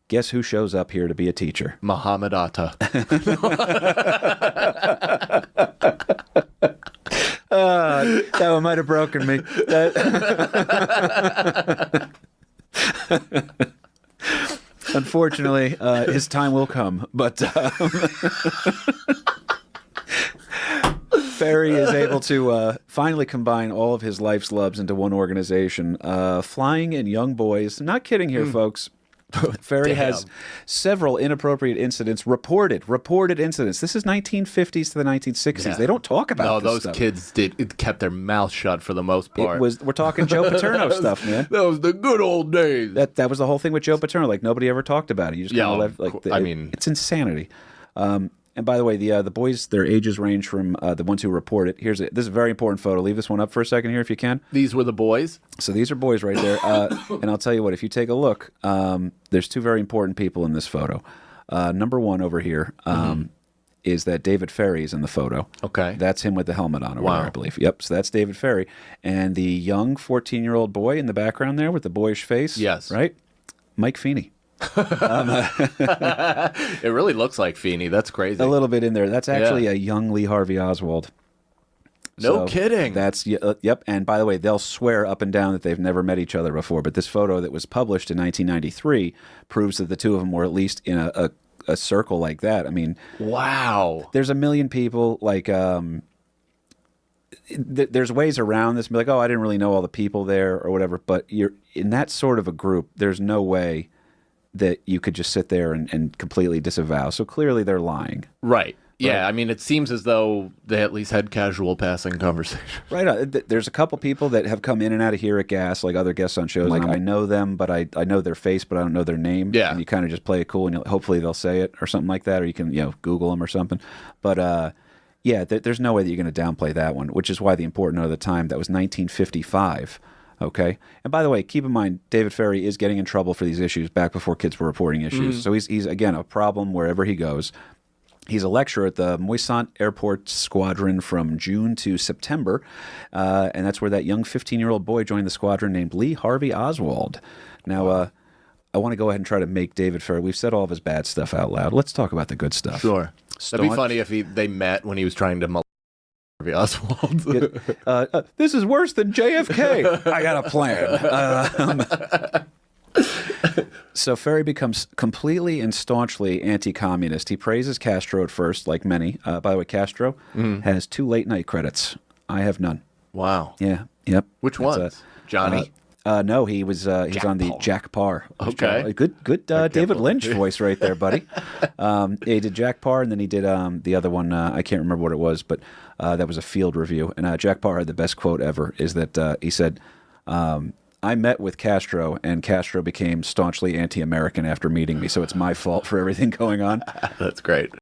Guess who shows up here to be a teacher? Muhammad Atta. That one might have broken me. Unfortunately, his time will come. But Ferrie is able to finally combine all of his life's loves into one organization. Flying and young boys. Not kidding here, folks. Ferrie has several inappropriate incidents, reported incidents. This is 1950s to the 1960s. Yeah. They don't talk about this stuff. Kids kept their mouth shut for the most part. We're talking Joe Paterno stuff, man. That was the good old days. That was the whole thing with Joe Paterno. Like, nobody ever talked about it. You just kind of left, like, it's insanity. And by the way, the boys, their ages range from the ones who report it. This is a very important photo. Leave this one up for a second here if you can. These were the boys? So these are boys right there. And I'll tell you what, if you take a look, there's two very important people in this photo. Number one over here is that David Ferrie's in the photo. Okay. That's him with the helmet on over there, I believe. Yep, so that's David Ferrie. And the young 14-year-old boy in the background there with the boyish face. Yes. Right? Mike Feeney. It really looks like Feeney. That's crazy. A little bit in there. That's actually a young Lee Harvey Oswald. No kidding. That's yep. And by the way, they'll swear up and down that they've never met each other before. But this photo that was published in 1993 proves that the two of them were at least in a circle like that. I mean, wow. There's a million people. Like, there's ways around this. Be like, oh, I didn't really know all the people there or whatever. But you're in that sort of a group. There's no way that you could just sit there and completely disavow. So clearly they're lying. Right. Yeah, I mean, it seems as though they at least had casual passing conversation. Right. There's a couple people that have come in and out of here at Gas, like other guests on shows. Like, I know them, but I know their face, but I don't know their name. Yeah. And you kind of just play it cool, and hopefully they'll say it or something like that, or you can Google them or something. But yeah, there's no way that you're going to downplay that one, which is why the important note of the time, that was 1955. Okay. And by the way, keep in mind, David Ferrie is getting in trouble for these issues back before kids were reporting issues. So he's again, a problem wherever he goes. He's a lecturer at the Moisant Airport Squadron from June to September. And that's where that young 15-year-old boy joined the squadron named Lee Harvey Oswald. Now, I want to go ahead and try to make David Ferrie. We've said all of his bad stuff out loud. Let's talk about the good stuff. Sure. That'd be funny if they met when he was trying to Oswald. This is worse than JFK. I got a plan. So Ferrie becomes completely and staunchly anti-communist. He praises Castro at first, like many. By the way, Castro has 2 late-night credits. I have none. Wow. Yeah. Yep. Which ones? Johnny? No, he was he's on the Jack Parr. Okay. Good David Lynch voice right there, buddy. He did Jack Parr, and then he did the other one. I can't remember what it was, but that was a field review. And Jack Parr had the best quote ever, is that he said, I met with Castro, and Castro became staunchly anti-American after meeting me, so it's my fault for everything going on. That's great.